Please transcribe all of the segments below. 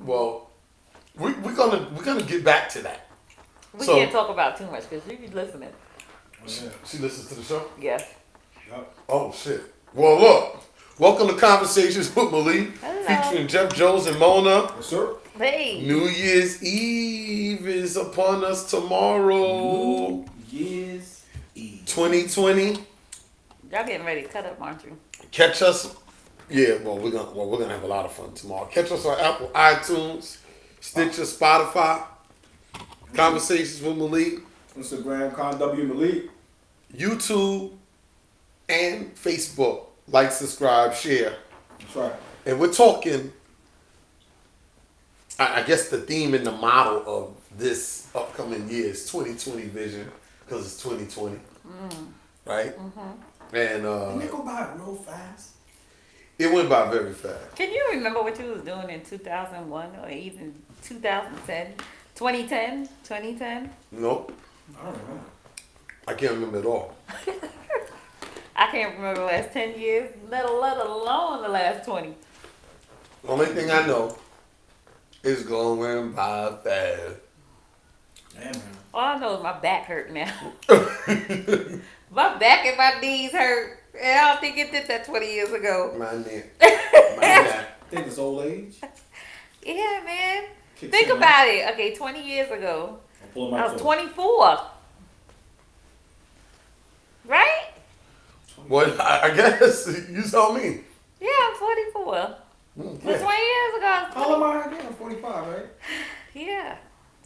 Well, we're gonna get back to that. We can't talk about too much because you be listening. She listens to the show? Yes. Yep. Oh, shit. Well, look. Welcome to Conversations with Malik, featuring Jeff Jones and Mona. Yes, sir. Hey. New Year's Eve is upon us tomorrow. New Year's Eve. 2020. Y'all getting ready to cut up, aren't you? Catch us. Yeah, we're gonna have a lot of fun tomorrow. Catch us on Apple, iTunes, Stitcher, Spotify. Conversations with Malik. Instagram, Con W Malik. YouTube and Facebook. Like, subscribe, share. That's right. And we're talking, I guess the theme and the model of this upcoming year is 2020 vision, because it's 2020. Right? Mm-hmm. And Didn't it go by real fast? it went by very fast. Can you remember what you was doing in 2001 or even 2010? 2010? 2010? Nope. I don't know. I can't remember at all. I can't remember the last 10 years, let alone the last 20. The only thing I know is going by fast. Damn, man. All I know is my back hurt now. My back and my knees hurt. And I don't think it did that 20 years ago. My neck. My neck. I think it's old age. Yeah, man. Kicks Think in, about it. Okay, 20 years ago, I'm pulling my I was toe. 24. Right? Well, I guess you saw me. Yeah, I'm 44. But 20 years ago, I was How old am I again? I'm 45, right? yeah.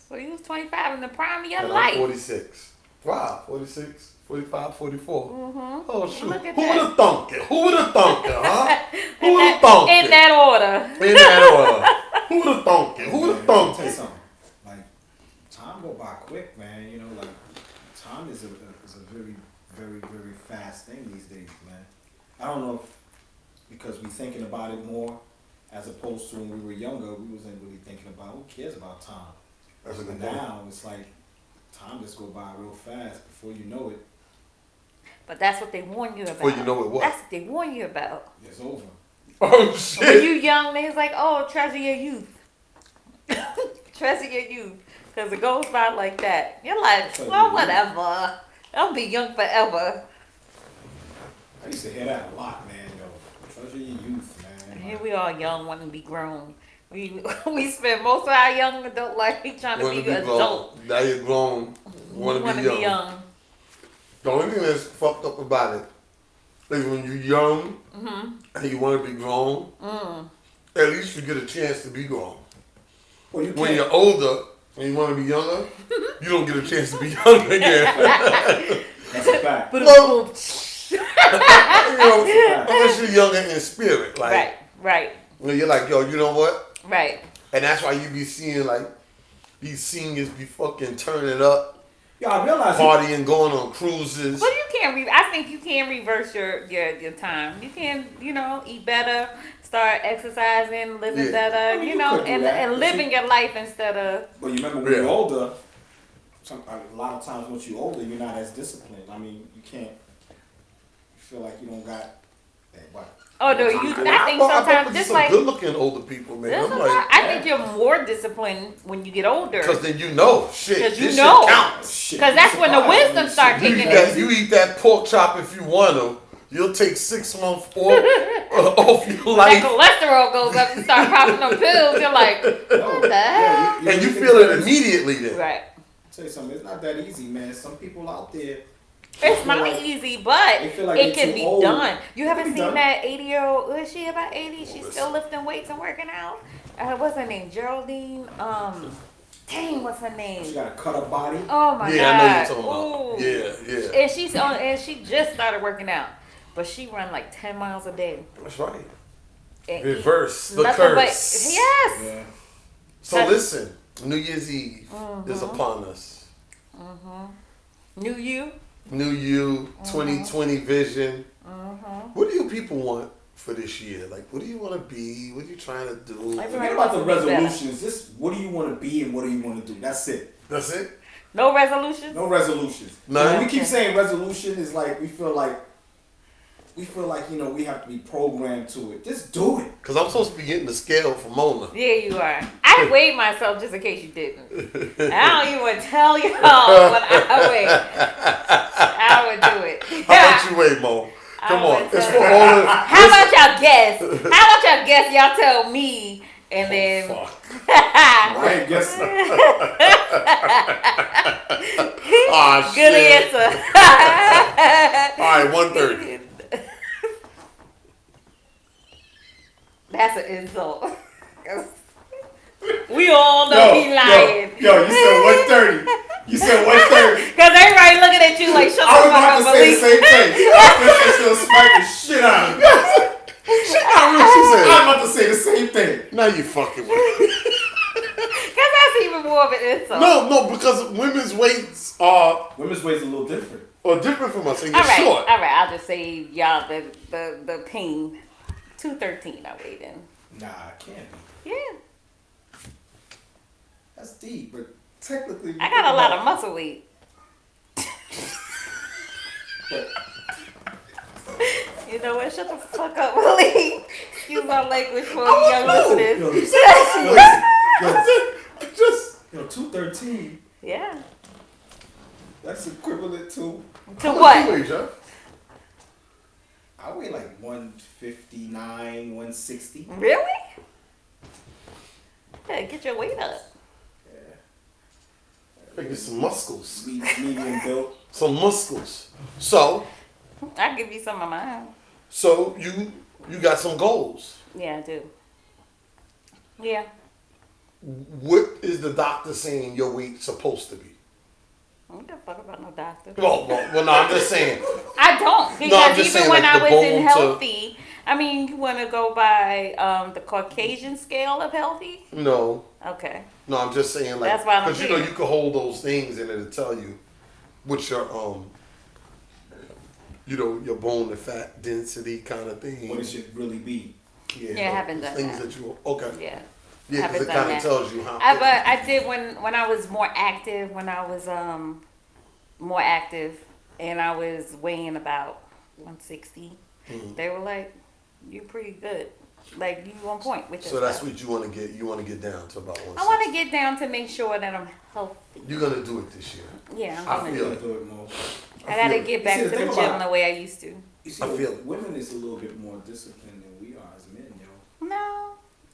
So you was 25 in the prime of your And I'm life. 46. Wow, 46, 45, 44. Mm-hmm. Oh, shoot. Look at Who that. would have thunk it? Who would have thunk it, huh? Who would have thunk it? In that order. In that order. Who would have thunk it? Who would have Man, let me thunk tell you it? something. Like, time go by quick, man. You know, like, time is a very, very, very fast thing these days, man. I don't know if because we thinking about it more as opposed to when we were younger, we wasn't really thinking about who cares about time. That's a But good point. now it's like time just go by real fast. Before you know it, But that's what they warn you about. Before you know it, what? That's what they warn you about. it's over. Oh, When you shit. young, they was like, oh, treasure your youth. Treasure your youth. Because it goes by like that. You're like, Treasure well, your youth. whatever. I'll be young forever. I used to hear that a lot, man. Yo, treasure your youth, man. Here we are young, wanting to be grown. We spend most of our young adult life trying to Want be to be adult. grown. Now you're grown. Want to be young. The only thing that's fucked up about it is when you're young and you want to be grown, at least you get a chance to be grown. Well, you When can't. you're older and you want to be younger, you don't get a chance to be young again. That's a fact. No, you know, unless you're younger in spirit. Like, Right. when you're like, yo, you know what? Right. And that's why you be seeing, like, these seniors be fucking turning up, Yeah, I realize partying, going on cruises. But you can't. I think you can reverse your time. You can, eat better, start exercising, living Yeah. better, I mean, you could do that, and but living your life instead of. But you remember when Yeah. you're older, a lot of times once you're older, you're not as disciplined. I mean, you can't. You feel like you don't got that. What? Oh no, I think sometimes just some like. good-looking older people, man. There's I'm a like, lot- I think you're more disciplined when you get older. because then you know, shit, 'Cause you this know. shit counts. Shit, Because that's when the surprised. wisdom start You kicking eat, that, in. you eat that pork chop if you want to. You'll take 6 months off your That life, cholesterol goes up and start popping them pills. You're like, what the hell? and you feel it immediately then. Right. Tell you something, it's not that easy, man. Some people out there. It's feel not like- easy, but they feel like it they're can too be old. done. You It haven't can be seen done. that 80-year-old, is she about 80? She's still lifting weights and working out. What's her name? Geraldine? Dang, what's her She name? got a cut up body. Oh my Yeah, I know you're talking God. about. Ooh. Yeah. And she just started working out. But she run like 10 miles a day. That's right. And Reverse eat the nothing but- curse. yes. Yeah. So listen, New Year's Eve is upon us. New you? New you, 2020 vision. What do you people want for this year? Like, what do you want to be? What are you trying to do? Like, Forget about the resolutions. Just what do you want to be and what do you want to do? That's it. That's it? No resolution? No resolutions. None? When we keep saying resolution, is like we feel like we have to be programmed to it. Just do it. Because I'm supposed to be getting the scale from Mona. Yeah, you are. I I weighed myself just in case you didn't. I don't even want to tell y'all what I weigh. I would do it. How much you weigh, Mo? Come on. It's for all the... How about y'all guess? How about y'all guess? Y'all tell me, and then... Fuck. I ain't guessing. Oh, Good shit. answer. All right, 130. That's an insult. We all know he lying. Yo, you said 130. You said 130. Because everybody looking at you like, shut the I was fuck about up, to say the Malik. same thing. I was going to smack the shit out of me. She said, I'm about to say the same thing. now you fucking with me. Because that's even more of an insult. No, because women's weights are Women's weight's a little different. different from us, and you're All right, short. all right. I'll just say y'all the pain. 213 I weighed in. Nah, I can't be. Yeah. That's deep, but technically... I got a lot of muscle weight. You know what? Shut the fuck up, Malik. Excuse my language for young listeners. Yo, 213. Yeah. That's equivalent to... To what? You weigh, Jeff? I weigh like 159, 160. Really? Yeah, get your weight up. Get some muscles. Medium built. Some muscles. So I'll give you some of mine. you got some goals. Yeah, I do. Yeah. What is the doctor saying your weight's supposed to be? I don't give a fuck about no doctor. Well, no, I'm just saying. I don't, because I'm just even saying, when like, I the was bone in to- healthy, I mean, you want to go by the Caucasian scale of healthy? No, Okay. I'm just saying, like, That's why I'm because you know here. you can hold those things and it'll tell you what your your bone to fat density kind of thing. What it should really be. Yeah, I haven't done things that. that you okay. Yeah. Yeah, haven't because it done kind of that. tells you how. But I did when I was more active, when I was more active, and I was weighing about 160. Mhm. They were like, "You pretty good, like you on point with your So that's stuff." what you want to get. You want to get down to about 160. I want to get down to make sure that I'm healthy. You're gonna do it this year. Yeah, I I'm gonna feel do it. it. Do it more. I gotta feel it. get back See, to the the thing gym about- the way I used to. You see, I feel it. women is a little bit more disciplined than we are as men, yo. No,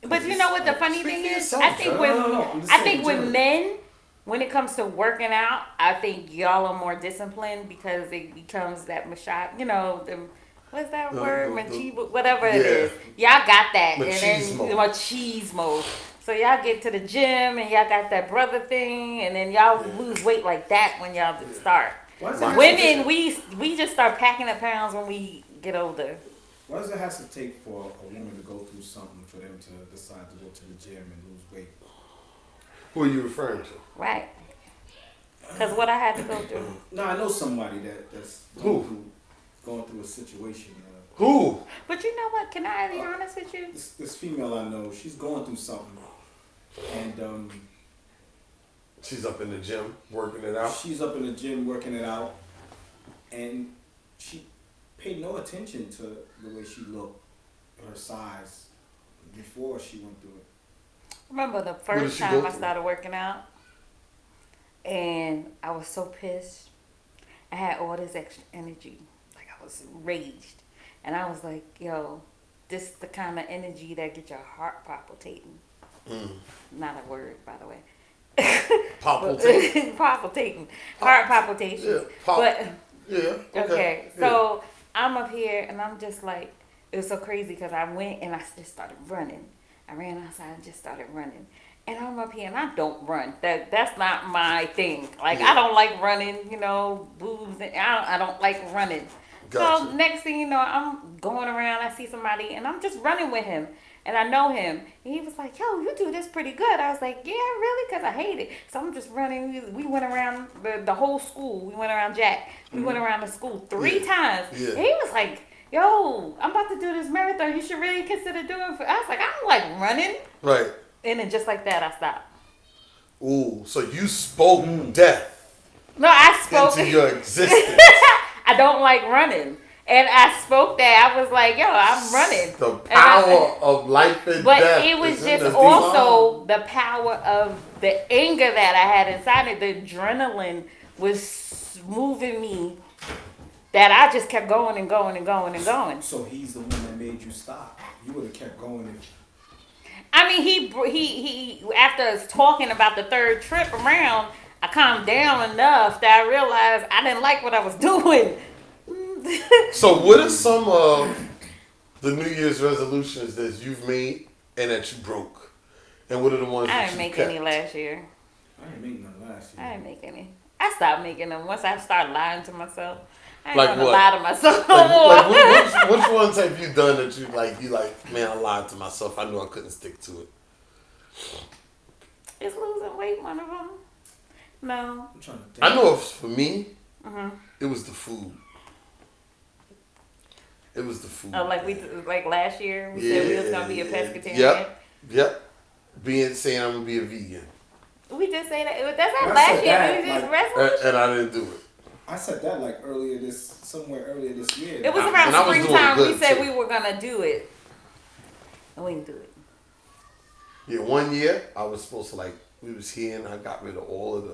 but you know what the funny Speak thing for is? yourself, I think John. when No, I'm just I saying think with generally. men, when it comes to working out, I think y'all are more disciplined because it becomes that machine. You know, what's that word? Machismo, whatever it Yeah. is. Y'all got that, Machismo. and then machismo. So y'all get to the gym and y'all got that brother thing, and then y'all lose weight like that when y'all start. Why does it have Women, to- we just start packing up pounds when we get older. Why does it have to take for a woman to go through something for them to decide to go to the gym and lose weight? Who are you referring to? Right. Because what I had to go through. No, I know somebody that's Who? going through a situation. Who? But you know what? Can I be honest with you? This female I know, she's going through something, and She's up in the gym working it out. she's up in the gym working it out, and she paid no attention to the way she looked, her size, before she went through it. Remember the did first she go time I through? started working out, and I was so pissed. I had all this extra energy, like I was raged, and I was like, "Yo, this is the kind of energy that get your heart palpitating." Not a word, by the way. Palpitating. Palpitating, heart palpitations. Yeah, But Yeah. okay, so I'm up here and I'm just like, it was so crazy because I went and I just started running. I ran outside and just started running. And I'm up here and I don't run. That's not my thing. Like Yeah. I don't like running, you know, boobs. And I don't like running. So Gotcha. next thing you know, I'm going around. I see somebody and I'm just running with him. And I know him. And he was like, "Yo, you do this pretty good." I was like, "Yeah, really?" Because I hate it. So I'm just running. We went around the whole school. We went around Jack. We went around the school 3 times. Yeah. And he was like, "Yo, I'm about to do this marathon. You should really consider doing it." I was like, "I don't like running." Right. And then just like that, I stopped. Ooh, so you spoke death No, I spoke. into your existence. I don't like running. And I spoke that. I was like, yo, I'm running. The power of life and but death. But it was is in just the also the power of the anger that I had inside it. The adrenaline was moving me that I just kept going and going and going and going. So he's the one that made you stop. You would have kept going. I mean, he after us talking about the third trip around, I calmed down enough that I realized I didn't like what I was doing. So what are some of the New Year's resolutions that you've made and that you broke? And what are the ones I that didn't you make kept? any last year. I didn't make none last year. I didn't make any. I stopped making them once I started lying to myself. I ain't Like gonna what? lie to myself no Like, more. which ones have you done that you like, man, I lied to myself. I knew I couldn't stick to it. Is losing weight one of them? No. I'm trying to think. I know if for me, Mm-hmm. it was the food. It was the food. Oh, like last year we said we was gonna be a pescatarian. Yep. Saying I'm gonna be a vegan. We just say that. That's not I last said year. that, We just like- resolution. And I didn't do it. I said that like somewhere earlier this year. It was And around I was doing springtime. We good, said too. we were gonna do it, and we didn't do it. Yeah, 1 year I was supposed to we was here and I got rid of all of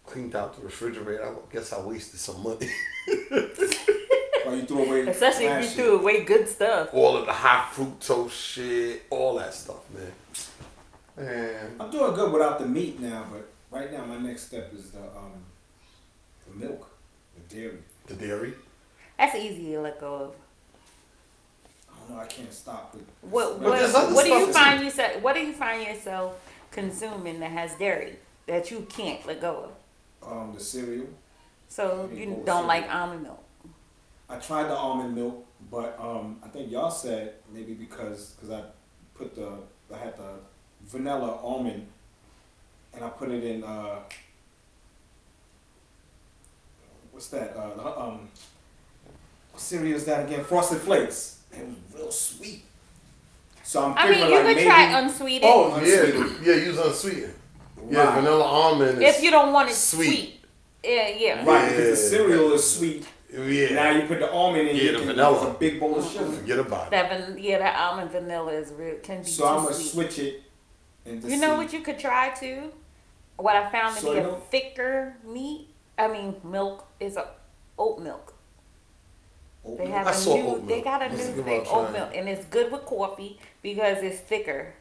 cleaned out the refrigerator. I guess I wasted some money. While you threw away. Especially if you last threw year. away good stuff. All of the high fructose shit, all that stuff, man. I'm doing good without the meat now, but right now my next step is the milk, the dairy. The dairy. That's easy to let go of. I don't know. I can't stop with. What there's other do you stuff find yourself? What do you find yourself consuming that has dairy that you can't let go of? The cereal. So Any you bowl of don't cereal. like almond milk. I tried the almond milk, but I think y'all said maybe because I had the vanilla almond and I put it in what's that? What cereal is that again? Frosted Flakes. It was real sweet. So I'm I mean, figuring you like could maybe, try unsweetened Oh Unsweetened. yeah, use unsweetened. Yeah, Right. vanilla almond. if you don't want it sweet. sweet. Yeah. Right, because the Yeah. cereal is sweet. Yeah. Now you put the almond in, Yeah, you the can vanilla. it's a big bowl of sugar. Forget about it. That almond vanilla is real can be So too I'm gonna sweet. switch it. And You know what you could try too? What I found to Soy be a milk? thicker milk is oat milk. They have I a saw new. oat They milk. got a Let's new give thing, it a try. oat milk, and it's good with coffee because it's thicker.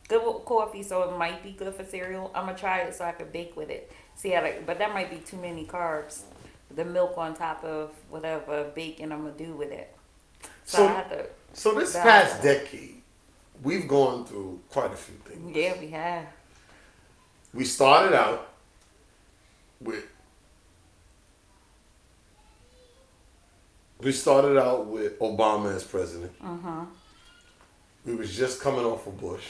Good with coffee, so it might be good for cereal. I'm gonna try it so I can bake with it. See how, but that might be too many carbs. The milk on top of whatever bacon I'm gonna do with it. So I have to. So this balance past it. decade, we've gone through quite a few things. Yeah, we have. We started out with Obama as president. We was just coming off of Bush.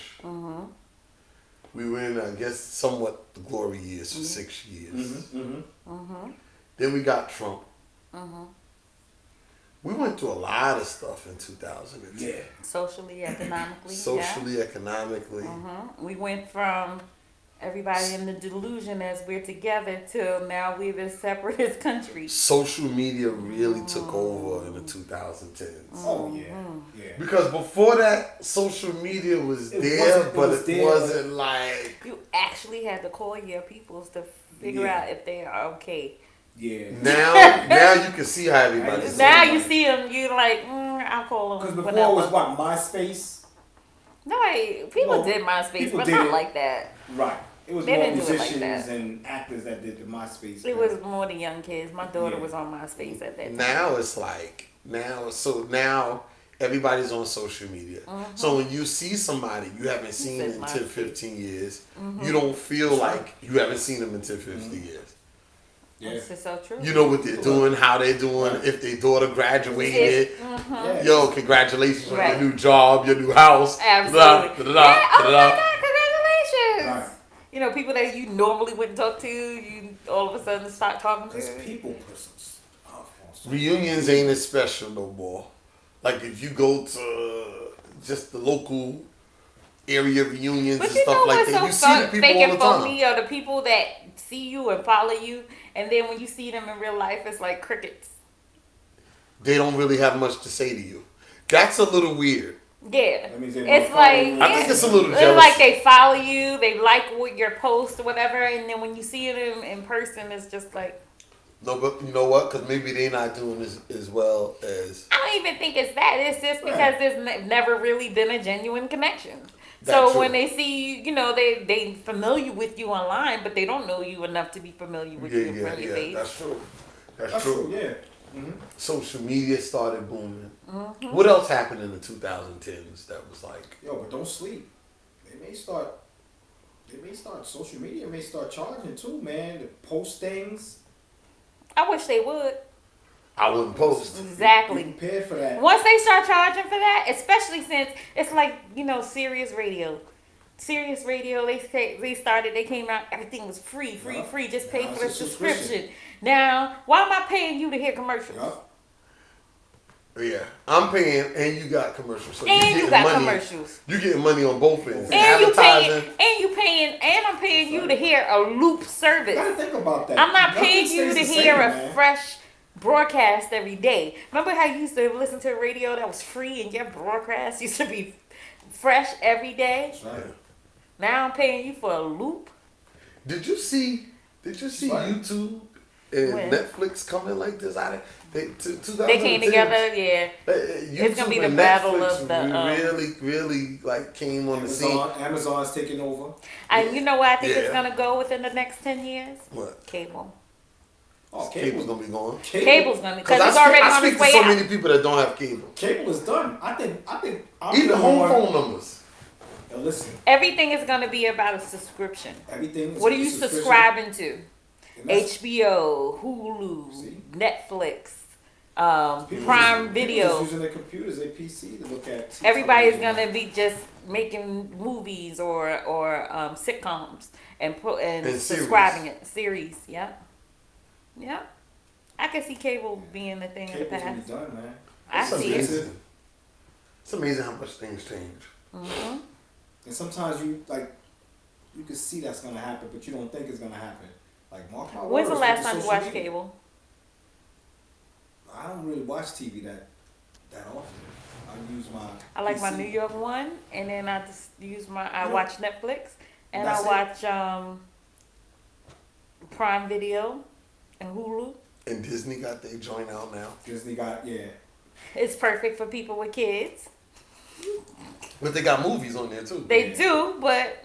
We were in, I guess, somewhat the glory years for 6 years. Then we got Trump. We went through a lot of stuff in 2010. Yeah. Socially, economically. Socially, economically. We went from everybody in the delusion as we're together till now we're the separatist country. Social media really took over in the 2010s. Oh yeah. Yeah. Because before that, social media was It there, wasn't- it but was it there, wasn't like... You actually had to call your peoples to figure Yeah. out if they are okay. Yeah. Now you can see how everybody's Now doing. you see them, you're like, I'll call Because them. before whenever. it was what MySpace. No, people Well, did MySpace, people but did not it. like that. Right. It was They more didn't do it like musicians that. and actors that did the MySpace. It thing. was more the young kids. My daughter Yeah. was on MySpace at that time. Now it's like now everybody's on social media. So when you see somebody you haven't seen said in my 10, feet. 15 years, you don't feel like you haven't seen them in 10, 15 years. Yeah. This is so true. You know what they're doing, how they're doing, if their daughter graduated. Yeah. Yo, congratulations on Right. your new job, your new house. Absolutely. Blah, Yeah, oh blah, my blah. God, congratulations. Right. You know, people that you normally wouldn't talk to, you all of a sudden start talking Because to. people put some stuff on social Reunions ain't as special no more. Like if you go to just the local area reunions But and you stuff know like what's that, so you see the fake people all and the time. phony are the people that see you and follow you, and then when you see them in real life, it's like crickets. they don't really have much to say to you. That's a little weird. Yeah, That means they it's wanna follow like you. I think it's a little it's jealous. like they follow you, they like what your post or whatever, and then when you see them in person, it's just like. No, but you know what? Because maybe they're not doing as well as. I don't even think it's that. It's just because there's never really been a genuine connection. That's So true. when they see you, you know, they familiar with you online, but they don't know you enough to be familiar with you in front of your face. That's true. That's That's true. true, yeah. Mm-hmm. Social media started booming. What else happened in the 2010s that was like? Yo, but don't sleep. They may start. Social media may start charging too, man. To post things. I wish they would. I wouldn't post. Exactly. Be prepared for that. Once they start charging for that, especially since it's like, you know, Sirius Radio. Sirius Radio, they came out, everything was free. Just pay Now for the it's a subscription. Now, why am I paying you to hear commercials? Yup. Yeah, I'm paying, and you got commercials. So And you got money, commercials. You getting money on both ends. And I'm paying Right. you to hear a loop You service. gotta think about that. I'm not Nothing paying you stays to the hear same, a man. fresh broadcast every day. Remember how you used to listen to a radio that was free and your broadcast used to be fresh every day? That's right. Now I'm paying you for a loop. Did you see Right. YouTube and When? Netflix coming like this? They They came together, yeah. It's gonna be the battle of the, really like came on the scene. Amazon's taking over. And you know what I think Yeah. it's gonna go within the next 10 years? What? Cable. Oh, Cable's gonna be gone. Cable's gonna, because Because it's already I on speak its to way so out. many people that don't have cable. Cable is done. I think. I'm Even the home one- phone numbers. Yo, listen, Everything is gonna be about a subscription. everything. Is What are you subscription. subscribing to? And that's- HBO, Hulu, See? Netflix, People Prime just Video. using their computers, their PC to look at. Everybody's television. gonna be just making movies or sitcoms and And subscribing it series. Yep. I can see cable being the thing of the Cable's gonna past. be done, man. I It's see it. amazing. It's amazing how much things change. Hmm. And sometimes you can see that's gonna happen, but you don't think it's gonna happen. Like mark my words. When's the with last time you social watched media. cable? I don't really watch TV that often. I use my. I like my PC. New York one, and then I just use I Yeah. watch Netflix, and That's I watch Prime Video and Hulu. And Disney got their joint out now. Disney got It's perfect for people with kids. But they got movies on there too. They Yeah. do, but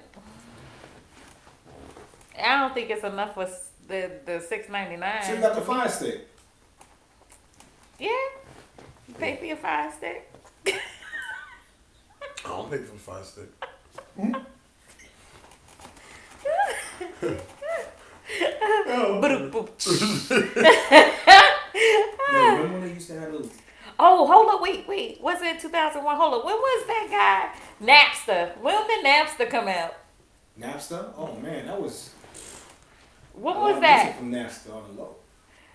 I don't think it's enough for the $6.99. So you got the Fire Stick. Yeah, you pay for your Fire Stick. I don't pay for the Fire Stick. No, remember when they used to have those? Oh, hold up, wait. Was it 2001? Hold up, when was that guy? Napster. When did Napster come out? Napster? Oh man, that was. What a lot was of that? music From Napster on the low.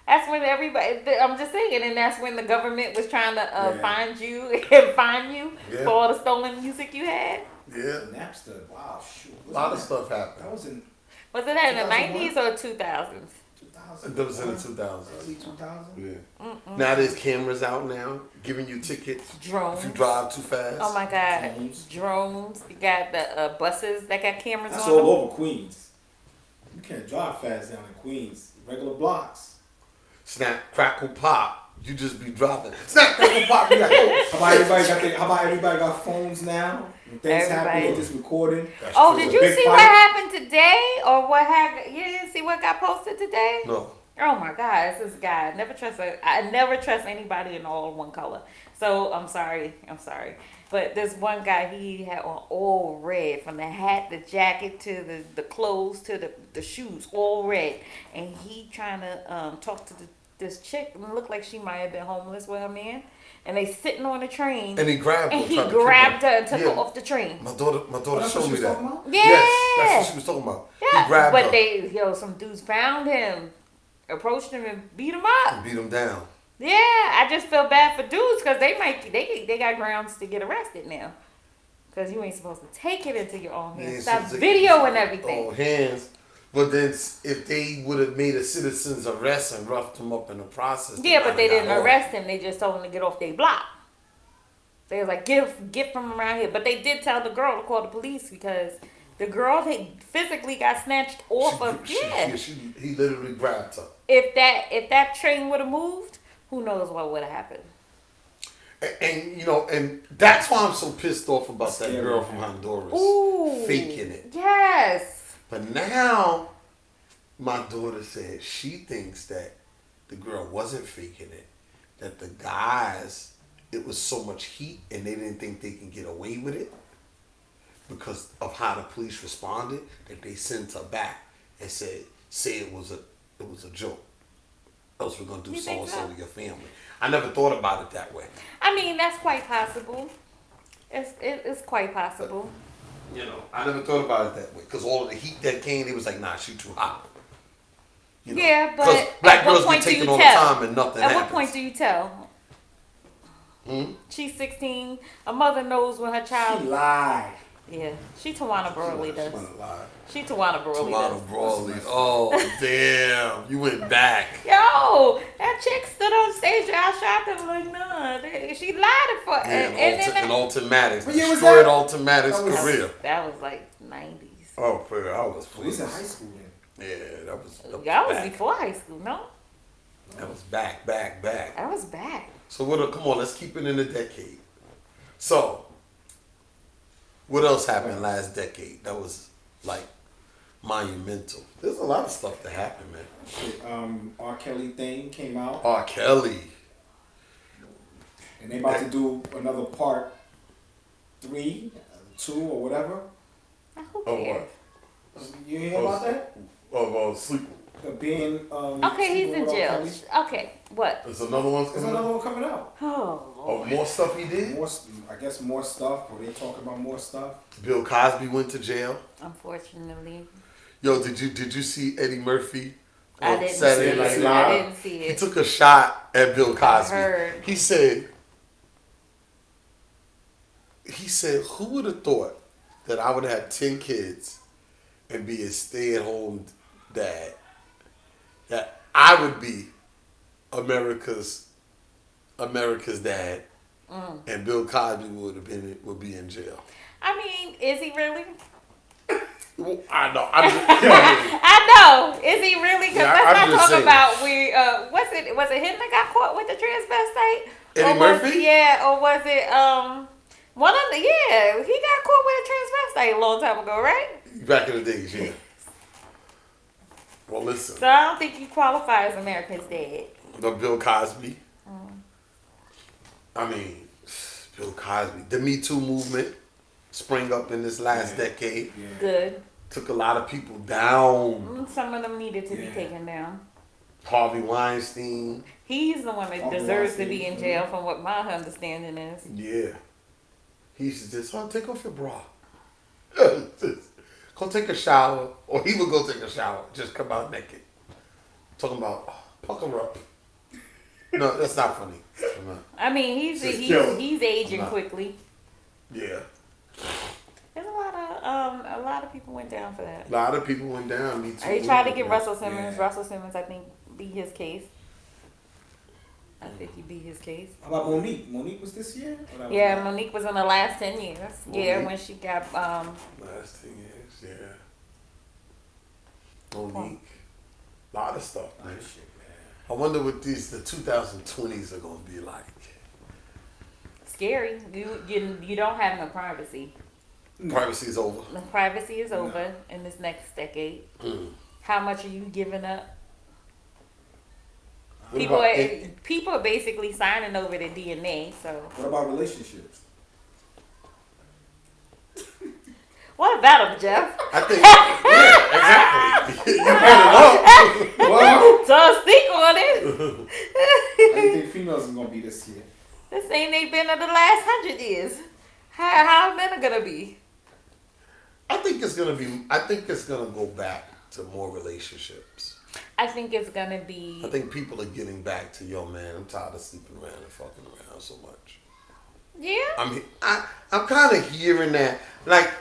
That's when everybody. I'm just saying, and that's when the government was trying to Yeah. find you and fine you Yeah. for all the stolen music you had. Yeah. Napster. Wow, shoot. A lot of stuff happened. That was in Was it that in the 2001? 90s or 2000s? 2000. That was in the 2000s. Early 2000. Yeah. Now there's cameras out now giving you tickets Drones. if you drive too fast. Oh my God, Drones. drones. You got the buses that got cameras That's on all them. over Queens. You can't drive fast down in Queens. Regular blocks. Snap, crackle, pop. You just be dropping. Snap, crackle, pop. You like, oh. How about everybody got phones now? When things happen, Everybody. they just recording. That's Oh, true. did you Big see fight. what happened today, or what happened? You didn't see what got posted today? No. Oh my God, it's this guy. I never trust anybody in all one color. So I'm sorry. But this one guy, he had on all red, from the hat, the jacket, to the clothes, to the shoes, all red. And he trying to talk to this chick, and it looked like she might have been homeless with her man. And they sitting on the train, And he grabbed her. and he tried to kick grabbed her and took Yeah. her off the train. My daughter That's showed what me she was that. talking about? Yeah. Yes, that's what she was talking about. Yeah, He grabbed but her some dudes found him, approached him, and beat him up. and beat him down. Yeah, I just feel bad for dudes because they got grounds to get arrested now. Because you ain't supposed to take it into your own hands. Yeah, Stop it's- videoing everything. Oh, hands. But then if they would have made a citizen's arrest and roughed him up in the process. Yeah, but they didn't arrest him. They just told him to get off their block. They was like, get from around here. But they did tell the girl to call the police because the girl physically got snatched off He literally grabbed her. If that train would have moved, who knows what would have happened. And you know, and that's why I'm so pissed off about that girl from Honduras. Ooh, faking it. Yes. But now my daughter said she thinks that the girl wasn't faking it. That the guys, it was so much heat and they didn't think they can get away with it because of how the police responded, that they sent her back and say it was a joke. Else we're gonna do so and so to your family. I never thought about it that way. I mean, that's quite possible. It's quite possible. You know, I never thought about it that way because all of the heat that came, it was like, nah, she too hot. You know? Yeah, but because black at what girls point get do you taken all tell? the time and nothing At happens. what point do you tell? She's 16. A mother knows when her child. She lied. Yeah, she Tawana Broadley does. She Tawana Tawana Broadley does. Tawana Broadley. Oh, damn. You went back. Yo, that chick stood on stage and I shot them like, nah. She lied for And Ultimatics. What year was Destroyed that? Ultimatics career. That was like 90s. Oh, I was We was pleased. in high school then. Yeah, that was Y'all was back. before high school, no? That was back. I was back. So come on, let's keep it in the decade. So, what else happened last decade that was like monumental? There's a lot of stuff that happened, man. R. Kelly thing came out. R. Kelly. And they about to do another part 3, 2 or whatever. Who Oh, cares? You hear about that? Sleep. Being Okay, he's in sleeping with R. jail. Kelly. Okay, what? There's another one There's coming another up. one coming out. Oh, Lord. More stuff he did. I guess more stuff. Or they talking about more stuff? Bill Cosby went to jail. Unfortunately. Yo, did you see Eddie Murphy I on didn't Saturday see Night it. Live? I didn't see He it. took a shot at Bill Cosby. heard. He said, who would have thought that I would have 10 kids and be a stay-at-home dad? That I would be America's dad, and Bill Cosby would be in jail. I mean, is he really? Well, I know. I'm just, I know. Is he really? Because Yeah, let's I'm not just talk saying. about was it him that got caught with the transvestite? Eddie Or was- Murphy? Yeah, or was it one of the he got caught with a transvestite a long time ago, right? back in the days, yeah. Well, listen. So I don't think he qualifies as America's dad. The Bill Cosby. I mean, Bill Cosby. The Me Too movement sprang up in this last decade. Yeah. Good. Took a lot of people down. Some of them needed to be Yeah. taken down. Harvey Weinstein. He's the one that Harvey deserves to Weinstein, be in jail, from what my understanding is. Yeah. He used to just, take off your bra. Go take a shower. Or he would go take a shower. Just come out naked. Talking about, pucker up. No, that's not funny. I'm not. I mean, he's aging not. quickly. Yeah. There's a lot of people went down for that. A lot of people went down. Me too. He tried to get Russell Simmons. Yeah. Russell Simmons, I think, beat his case. I think he beat his case. How about Monique? Monique was this year? Or that was Yeah, last? Monique was in the last 10 years. Yeah, Monique? when she got Last thing is, yeah. Monique. A lot of stuff, man. Oh, shit, man. I wonder what the 2020s are going to be like. scary. You don't have no privacy. Privacy is over. The privacy is over in this next decade. How much are you giving up? What People are basically signing over their DNA. So What about relationships? what about them, Jeff? I think, yeah, exactly. You brought it up. Well, So speak on it. I didn't think females is gonna be this year. The same they've been in the last 100 years. How men are gonna be? I think it's gonna go back to more relationships. I think it's gonna be. I think people are getting back to, yo, man, I'm tired of sleeping around and fucking around so much. Yeah. I'm kind of hearing that, like,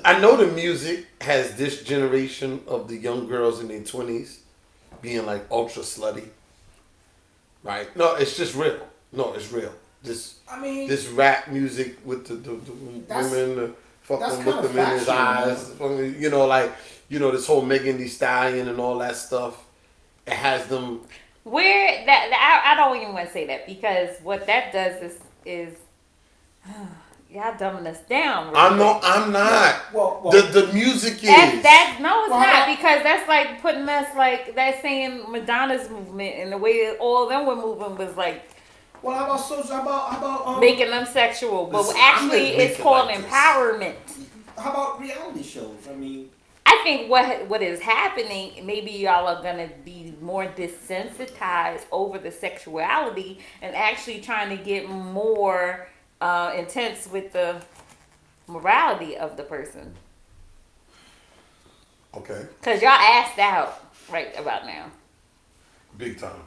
I know the music has this generation of the young girls in their 20s being like ultra slutty. Right? No, it's just real. No, it's real. This rap music with the women fucking with them in his eyes. You know, like, you know, this whole Megan Thee Stallion and all that stuff. It has them. I don't even want to say that, because what that does is y'all dumbing us down. I'm not. Well, the music is. No, it's not, because that's like putting us like that's saying Madonna's movement and the way all of them were moving was like. Well, how about making them sexual, but actually it's called like empowerment. How about reality shows? I mean, I think what is happening, maybe y'all are gonna be more desensitized over the sexuality and actually trying to get more intense with the morality of the person. Okay. Cause y'all assed out right about now. Big time.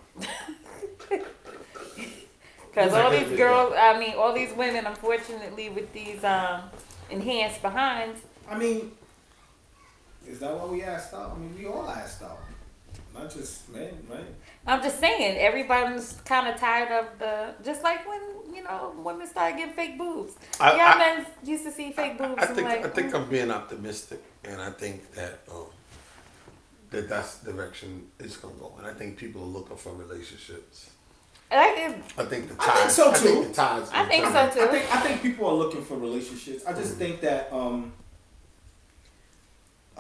Because all these girls, all these women, unfortunately, with these enhanced behinds. I mean, is that why we asked out? I mean, we all asked out. Not just men, right? I'm just saying, everybody's kind of tired of just like when, women started getting fake boobs. Y'all men used to see fake boobs. I think I'm being optimistic, and I think that that's the direction it's going to go. And I think people are looking for relationships. I think the tides. I think so too. I think so too. I think people are looking for relationships. I just think that a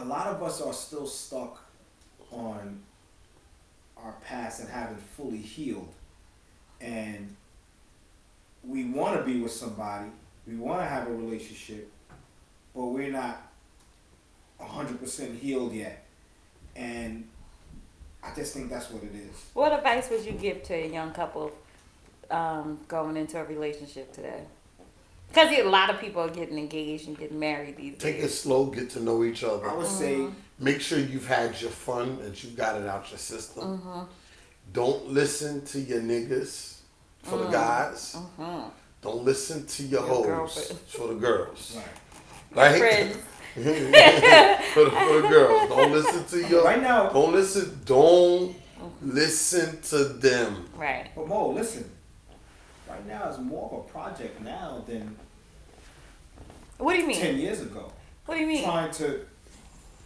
lot of us are still stuck on our past and haven't fully healed, and we want to be with somebody. We want to have a relationship, but we're not 100% healed yet, and I just think that's what it is. What advice would you give to a young couple going into a relationship today? Because a lot of people are getting engaged and getting married these days. Take it slow, get to know each other. I would say, make sure you've had your fun and you got it out your system. Don't listen to your niggas for the guys. Don't listen to your hoes for the girls. Right? Friends. for the girls. Don't listen to your. Right now. Don't listen to them. Right. But Mo, listen. Right now it's more of a project now than. What do you mean? 10 years ago. What do you mean? Trying to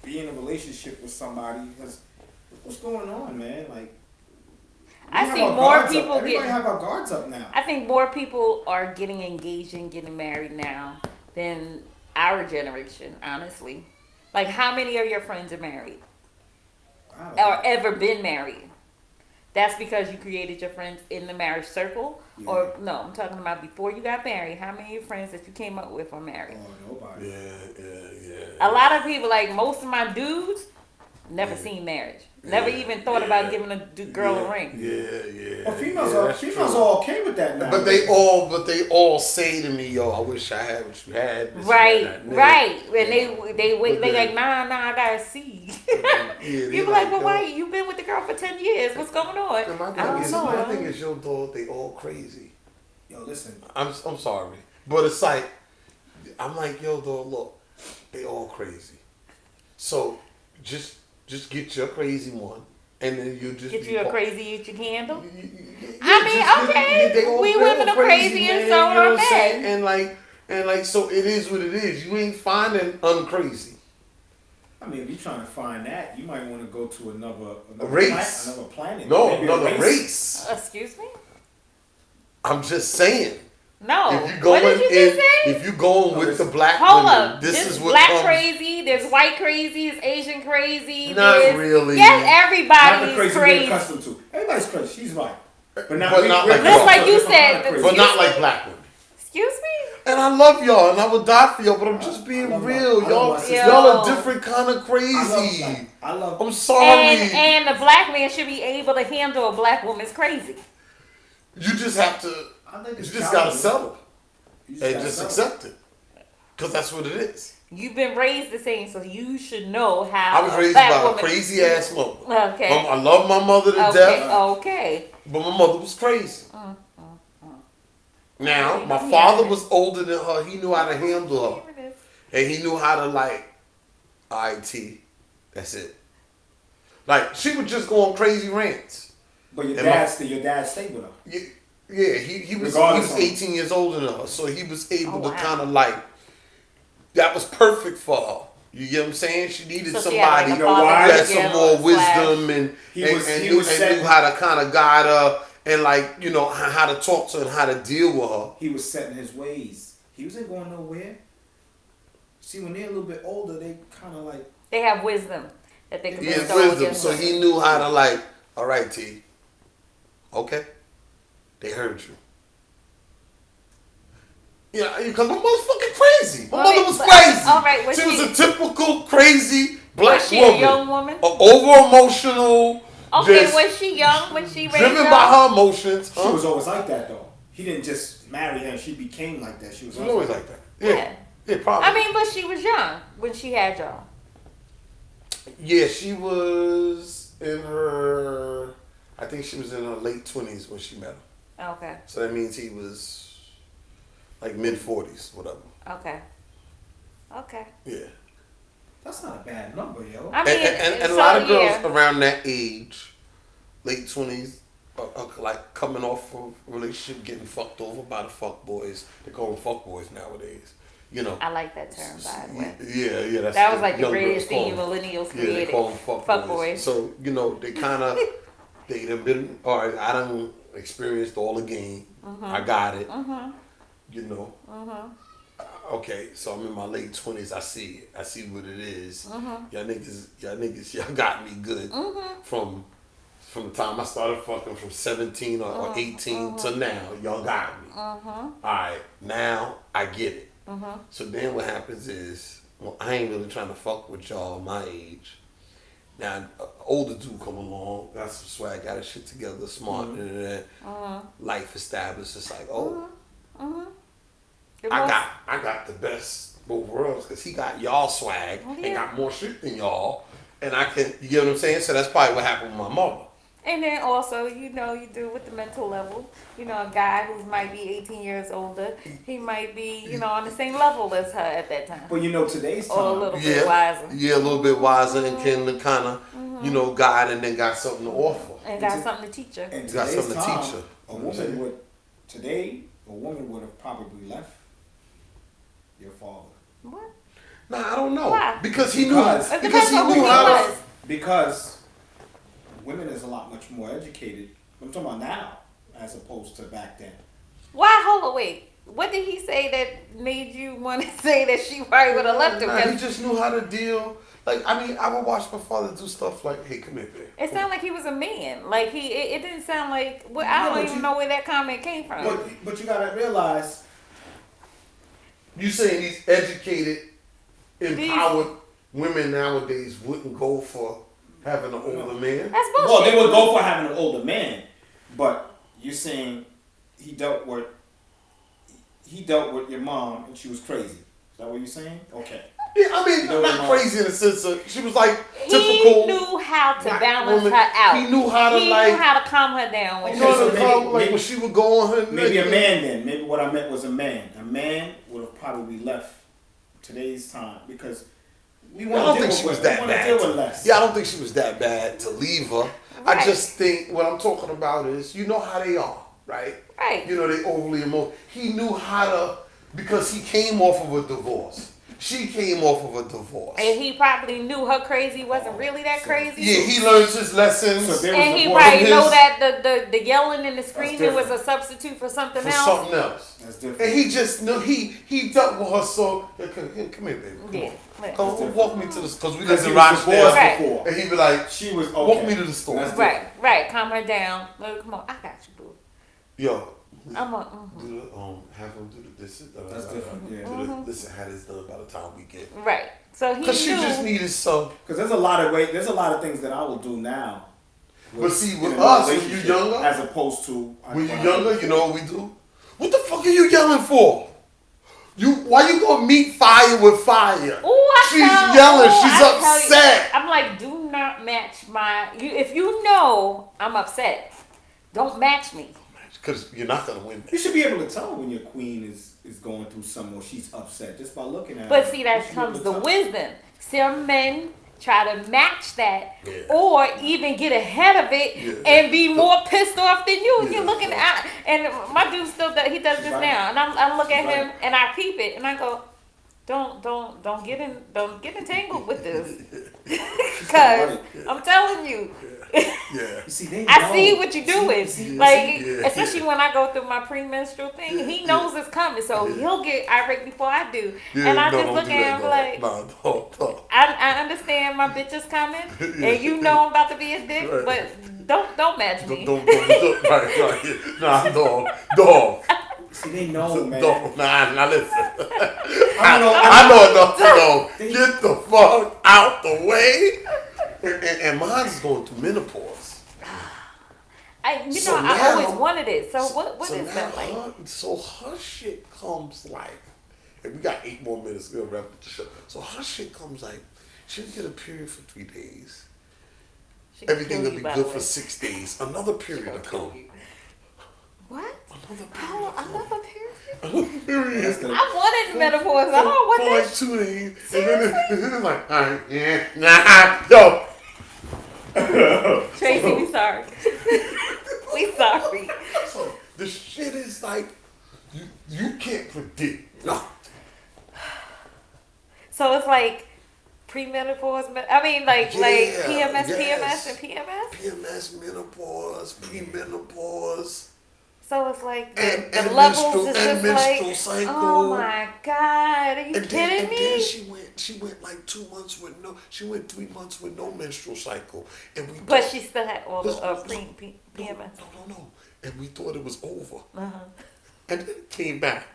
be in a relationship with somebody, because what's going on, man? Like. I see more people Everybody have our guards up now. I think more people are getting engaged and getting married now than our generation, honestly. Like, how many of your friends are married? Or ever been married? That's because you created your friends in the marriage circle? Yeah. Or, no, I'm talking about before you got married. How many of your friends that you came up with are married? Oh, nobody. Yeah. A lot of people, like most of my dudes, never seen marriage. Never even thought about giving a girl a ring. Yeah. Well, females are okay with that now. But they all say to me, "Yo, I wish I had what you had." Right. And they wait. They like, nah, I gotta see. You be like, well, why? You been with the girl for 10 years. What's going on? My thing is, yo, dog, they all crazy. Yo, listen. I'm sorry, but it's like, I'm like, yo, dog, look, they all crazy. So just get your crazy one, and then you just get you a crazy you can handle. Okay, we women are crazy, and so are men. And like, so it is what it is. You ain't finding uncrazy. I mean, if you're trying to find that, you might want to go to another race, another planet. No, another race. Excuse me. I'm just saying. No. What did you just say? If you going with the black women, this is what black comes. Crazy. There's white crazy. There's Asian crazy. Not really. Yes, everybody's crazy. Crazy. We're accustomed to. Everybody's crazy. She's right, but not like just like you said. But not like black women. Excuse me. And I love y'all, and I would die for y'all, but I'm just being real. Y'all are different kind of crazy. I love. I'm sorry. And the black man should be able to handle a black woman's crazy. You just have to. You just gotta settle. And just accept it. Because that's what it is. You've been raised the same, so you should know how. I was raised by a crazy ass mother. Okay. I love my mother to death. Okay. But my mother was crazy. Now, my father was older than her. He knew how to handle her. And he knew how to like, IT, that's it. Like, she was just going crazy rants. But your And dad stayed with her. Yeah, he was Regardless of- 18 years older than her, so he was able to wow. kind of like, that was perfect for her. You get what I'm saying? She needed So she had, somebody like, a You know why? father who had figure some more slash- wisdom and He and, was- and he knew, was and setting- knew how to kind of guide her and like, you know, how to talk to her and how to deal with her. He was setting his ways. He wasn't going nowhere. See, when they're a little bit older, they kind of like. They have wisdom that they can He had bestow wisdom, against so us. he knew how to like, all right, T. Okay. They heard you. Yeah, because my mother's fucking crazy. My mother was crazy. All right, was she was she- a typical crazy black Was she woman. a young woman? Over emotional. Okay, just was she young when she raised driven up? by her emotions. She was always like that though. He didn't just marry her and she became like that. She was She was always like that. Yeah. Yeah. Yeah, probably. I mean, but she was young when she had y'all. Yeah, she was in her. I think she was in her late 20s when she met him. Okay. So that means he was like mid 40s, whatever. Okay. Okay. Yeah. That's not a bad number, yo. I mean, And a so, lot of girls yeah. around that age, late 20s, are like coming off of a relationship, getting fucked over by the fuck boys. They call them fuck boys nowadays. You know. I like that term, by the way. Yeah. That's That was like the young greatest girls thing call 'em. millennials Yeah, they created. call them fuck, Fuck boys. boys. So, you know, they kind of, they done been, all right, I done experienced all the game. I got it. You know. Okay, so I'm in my late 20s. I see it. I see what it is. Y'all niggas, y'all got me good from the time I started fucking from 17 or 18 to now. Y'all got me. All right, now I get it. So then what happens is, well, I ain't really trying to fuck with y'all my age. Now, older dude come along, got some swag, got his shit together, smart, and life established. It's like, oh, I got the best of both worlds because he got y'all swag and got more shit than y'all, and I can, you get what I'm saying? So that's probably what happened with my mother. And then also, you know, you do with the mental level. You know, a guy who might be 18 years older, he might be, you know, on the same level as her at that time. But you know, today's time. Or a little bit wiser. Yeah, a little bit wiser and can kind of, you know, guide and then got something to offer. And got something to teach her. In Got today's something to time, teach her. A woman would have probably left your father. What? Nah, I don't know. Why? Because he Because- knew. It Because depends he on who knew he how to. was. Because women is a lot much more educated. I'm talking about now as opposed to back then. Why? Hold on, wait. What did he say that made you want to say that she probably would have left him? Nah, he 'Cause just knew how to deal. Like, I mean, I would watch my father do stuff like, hey, come here, babe. it sounded like he was a man. Like it didn't sound like. Well, I No, don't but even you- know where that comment came from. But you gotta realize, You saying these educated, empowered women nowadays wouldn't go for having an older man? That's bullshit. well, they would go for having an older man, but you're saying he dealt with your mom and she was crazy. Is that what you're saying? Okay. Yeah, I mean, No, not no. crazy in the sense of, she was like He typical. knew how to black balance woman. her out. He knew how to He like, knew how to calm her down when you Okay, know she so what was I'm maybe- saying? Like maybe- when she would go on her. Maybe a like, man then. Maybe what I meant was a man. A man would have probably left today's time because we I want don't to deal think she was with that we want to bad. deal with less. Yeah, I don't think she was that bad to leave her. I Right. just think what I'm talking about is, you know how they are, right? Right. You know, they overly emotional. He knew how to, because he came off of a divorce. She came off of a divorce. And he probably knew her crazy wasn't really that crazy. Yeah, he learns his lessons So there for was And he divorce. probably his- know that the yelling and the screaming was different. a substitute for something else. something else. That's different. And he just knew, he dealt with her so, yeah, come here, baby. Come Yeah. on. Come walk me to the, because we Because lived he in was divorced Rochdale. Right. before. And he'd be like, She was okay. walk me to the store. That's Right. Calm her down. Look, come on, I got you, boo. Yo, I'm a. do the, have him do the, this. That's different, yeah. Listen, had this done by the time we get. Right. So he Because she knew. just needed some. Because there's a lot of things that I will do now. But see, with in a us, when you relationship younger, as opposed to when you younger, you know what we do? What the fuck are you yelling for? Why you gonna meet fire with fire? She's yelling. She's upset. I'm like, do not match my. If you know I'm upset, don't match me. because you're not gonna win. You should be able to tell when your queen is going through something or she's upset just by looking at her. But see, that comes the wisdom. Some men try to match that, Yeah. or even get ahead of it and be more pissed off than you. You're looking at, and my dude still does. He does this now, and I look at him and I peep it, and I go, don't get entangled with this, because I'm telling you. Yeah. See, I see what you're doing. Yeah. Especially when I go through my premenstrual thing, he knows it's coming, so he'll get irate before I do. And I just look at him like, I understand my bitch is coming, and you know I'm about to be a dick, but don't match me. Don't right. Nah, dog. See, they know, man. Nah, listen. I know enough to know. Get the fuck out the way. And mine's going through menopause. I always wanted it. So what is that like? So her shit comes like, and we got 8 more minutes to wrap up the show. So her shit comes like, she'll get a period for 3 days. Everything will be good for 6 days. Another period will come. What? Another period. Another period? Another period. I wanted menopause. I don't want for that. like 2 days. And then it's like, all right, yeah, nah, yo. Tracy, we sorry. We sorry. So the shit is like, you can't predict. No. So it's like premenopause. I mean, like PMS, yes. PMS, and PMS. PMS, menopause, premenopause. So it's like And the levels is and just menstrual like, cycle. oh my God, are you kidding me? Then she went like 2 months with she went 3 months with no menstrual cycle, and But she still had all the PMS. No, and we thought it was over, Uh-huh. and then it came back.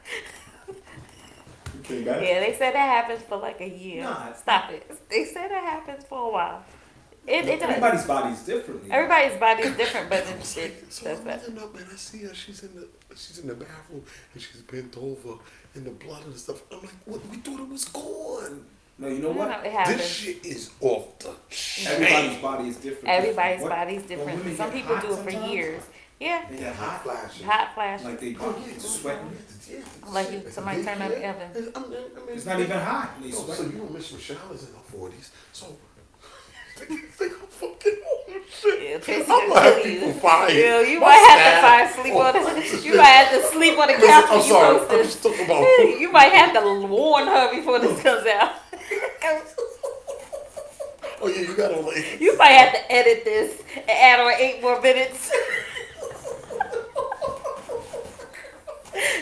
Yeah, they said that happens for like a year. Nah. Stop it. They said that happens for a while. It does. Everybody's body's different. Everybody's body's different, but it So does I'm that. looking up and I see her. She's in the bathroom and she's bent over and the blood and stuff. I'm like, what? We thought it was gone. No, you know what? It happens. This shit is off the chain. Everybody's body is different. Everybody's What? body's Don't different. women Some get people hot do it for sometimes? years. Yeah. They get hot flashes. Hot flash. Like they sweating. Like you, somebody turn on the oven. It's not even hot. They So sweating. you know Miss Michelle is in her 40s. So they go fucking old shit. Yeah, Tracy I'm gonna like, kill you. people fired. Yeah, you My might have to staff- find sleep on the. You might have to sleep on the couch I'm when you sorry. post I'm this. just talking about. You might have to warn her before this comes out. Oh yeah, you got all the. You might have to edit this and add on 8 more minutes.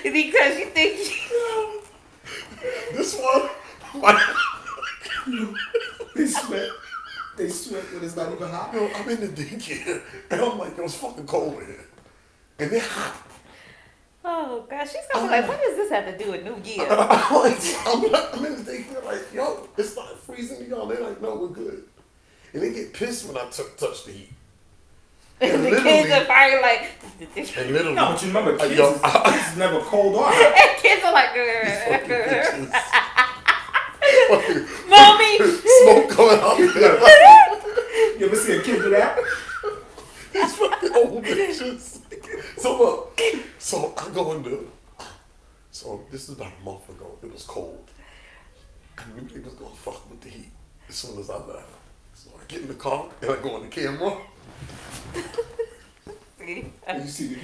Because you think This one. They sweat when it's not even hot. Yo, I'm in the daycare and I'm like, it was fucking cold in here, and they're hot. oh gosh, she's gonna be like, what does this have to do with New Year? I'm in the daycare like, yo, it's not freezing, y'all. They're like, no, we're good. And they get pissed when I touch the heat. And the kids are probably like, And literally, No, but you remember kids, yo, kids never cold or hot. and kids are like, fucking bitches. Fucking mommy. smoke coming out. You ever see a kid do that? These fucking old bitches. So look, so I go into. So this is about a month ago. It was cold. I knew they was gonna fuck with the heat as soon as I left. So I get in the car and I go on the camera. And you see the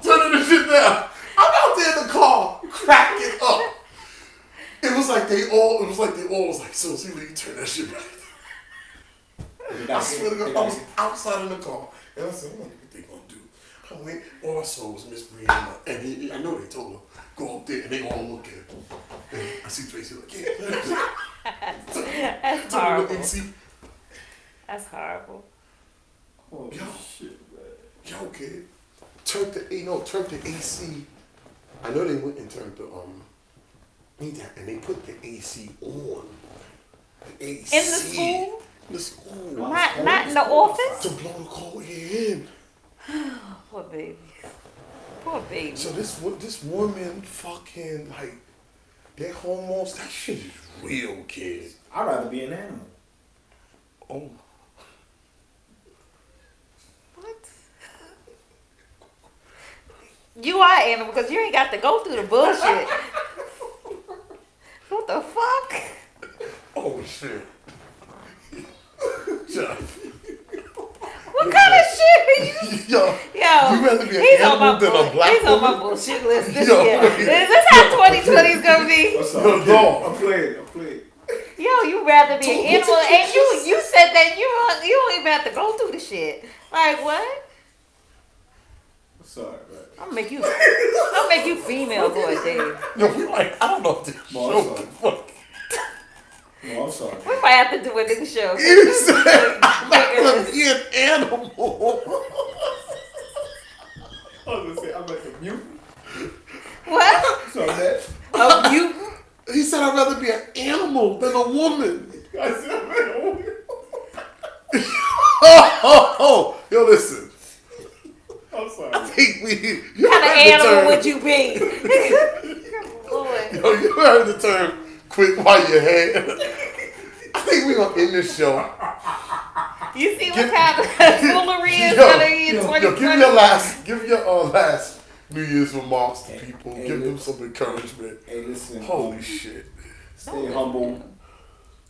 Turning the shit down. I'm out there in the car, cracking up. It was like they all was like, so see, you turn that shit back. I swear to God, I was outside in the car, and I said, I wonder what they gonna do. I went, all I saw was Miss Brianna, and I know they told her, go up there, and they all look at her. And I see Tracy like, yeah. That's Turn horrible. and see, That's horrible. Oh, yo, shit, man. yo, kid, turned the AC. I know they went and turned the and they put the AC on. The AC. In the school? In the school. Not in the office? To blow the cold air in. Poor baby. Poor baby. So this woman fucking like their hormones, that shit is real, kid. I'd rather be an animal. Oh. You are animal because you ain't got to go through the bullshit. What the fuck? Oh shit. Jeff. What kind of shit are you? Yo, Yo, you rather be an he's on animal my than a black He's on my woman? bullshit list this Yo, year. look Is at- this how 2020 is gonna be? What's Yo, up? dog. I'm playing. Yo, you rather be an animal, and you said that you don't even have to go through the shit. Like what? Sorry, man. I'll make you female for a day. No, we like, I don't know if this Well, show I'm can fuck. No, I'm sorry. We might have to do a nigga show. You said I'm not gonna be an animal. I was gonna say I'm like a mutant. What? So that A mutant? He said I'd rather be an animal than a woman. I said I'm like a woman. Oh, yo, listen. I'm sorry. I think you What kind of heard the animal term. would you be? Lord. Yo, you heard the term "quick while you're ahead." I think we're gonna end this show. You see what kind of foolery is Yo, gonna be in yo, 2020? give your last New Year's remarks to people. Hey, Give them look. some encouragement. Hey, listen. Holy shit. Stay humble.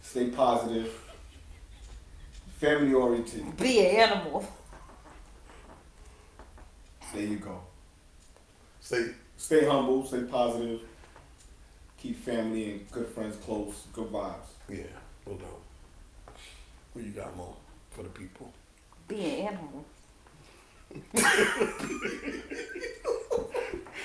Stay positive. Family oriented. Be an animal. There you go. Stay, humble. Stay positive. Keep family and good friends close. Good vibes. yeah, well done. What you got, Mo, for the people? Be an animal.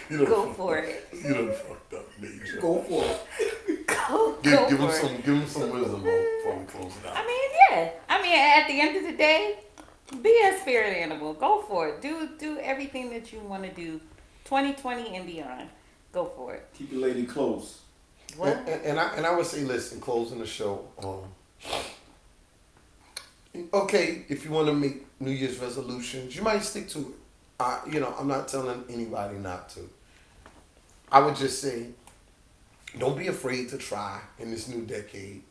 You done Go fucked for up. it. You done fucked up, major. Go for it. Go Give him for it. give him some wisdom, Mo, before we close it out. I mean, yeah. I mean, at the end of the day, be a spirit animal. Go for it. Do everything that you want to do. 2020 and beyond. Go for it. Keep your lady close. What? And I would say, listen, closing the show. Okay, if you want to make New Year's resolutions, you might stick to it. I'm not telling anybody not to. I would just say, don't be afraid to try in this new decade.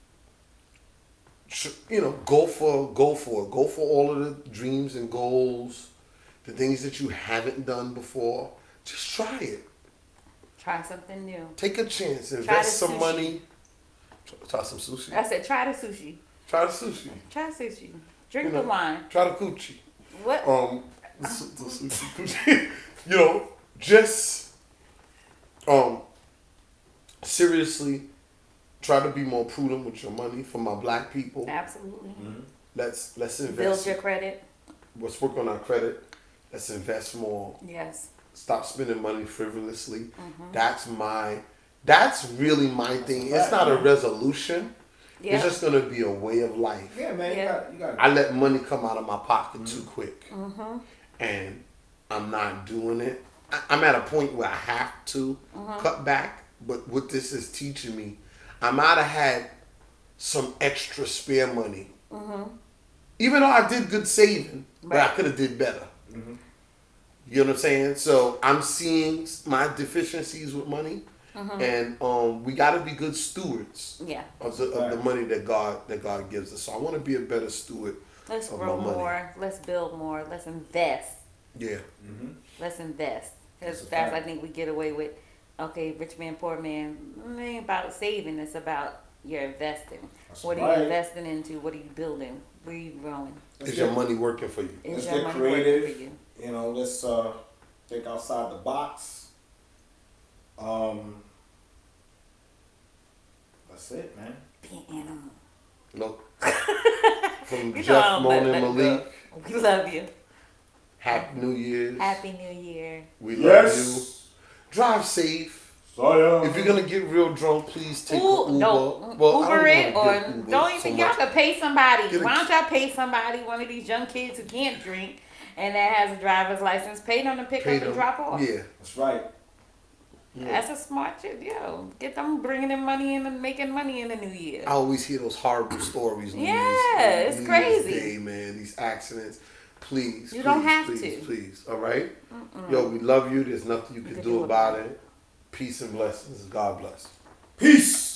Go for it. Go for all of the dreams and goals, the things that you haven't done before. Just try it. Try something new. Take a chance. Try Invest the some sushi. money. Try some sushi. I said, try the sushi. Try the sushi. Try sushi. Drink the wine. Try the coochie. What? The sushi coochie. Just seriously try to be more prudent with your money for my black people. Absolutely. Let's invest. Build your credit. Let's work on our credit. Let's invest more. Yes. Stop spending money frivolously. That's really my thing. It's not a resolution. Yeah. It's just gonna be a way of life. Yeah, man. Yeah. You got I let money come out of my pocket too quick, and I'm not doing it. I'm at a point where I have to cut back. But what this is teaching me, I might have had some extra spare money, even though I did good saving, but I could have did better. You know what I'm saying? So I'm seeing my deficiencies with money, and we got to be good stewards Yeah. of the money that God gives us. So I want to be a better steward. Let's of grow my money. more. Let's build more. Let's invest. Yeah. Let's invest. That's That's a I fact. think we get away with. Okay, rich man, poor man. It ain't about saving. It's about your investing. That's What are right. you investing into? What are you building? Where are you growing? Is your money working for you? Is Let's your get money creative. working for you? You know, let's think outside the box. That's it, man. Be an animal. No. From You know I Jeff, don't Mona, let and it Malik. go. We love you. Happy New Year's. Happy New Year. We love you. Drive safe. If you're gonna get real drunk, please take Ooh, an Uber. no. Well, I Uber don't it wanna or get Uber don't so even. Y'all much. could pay somebody. Get a- Why don't y'all pay somebody, one of these young kids who can't drink and that has a driver's license, pay them to pick Pay up and them. drop off. Yeah. That's right. That's a smart shit, yo. Get them bringing in money in and making money in the new year. I always hear those horrible stories. Yeah, it's crazy. Day, man, these accidents. Please, You don't have please, to. Please, all right? Yo, we love you. There's nothing you can do about it. Peace and blessings. God bless. Peace.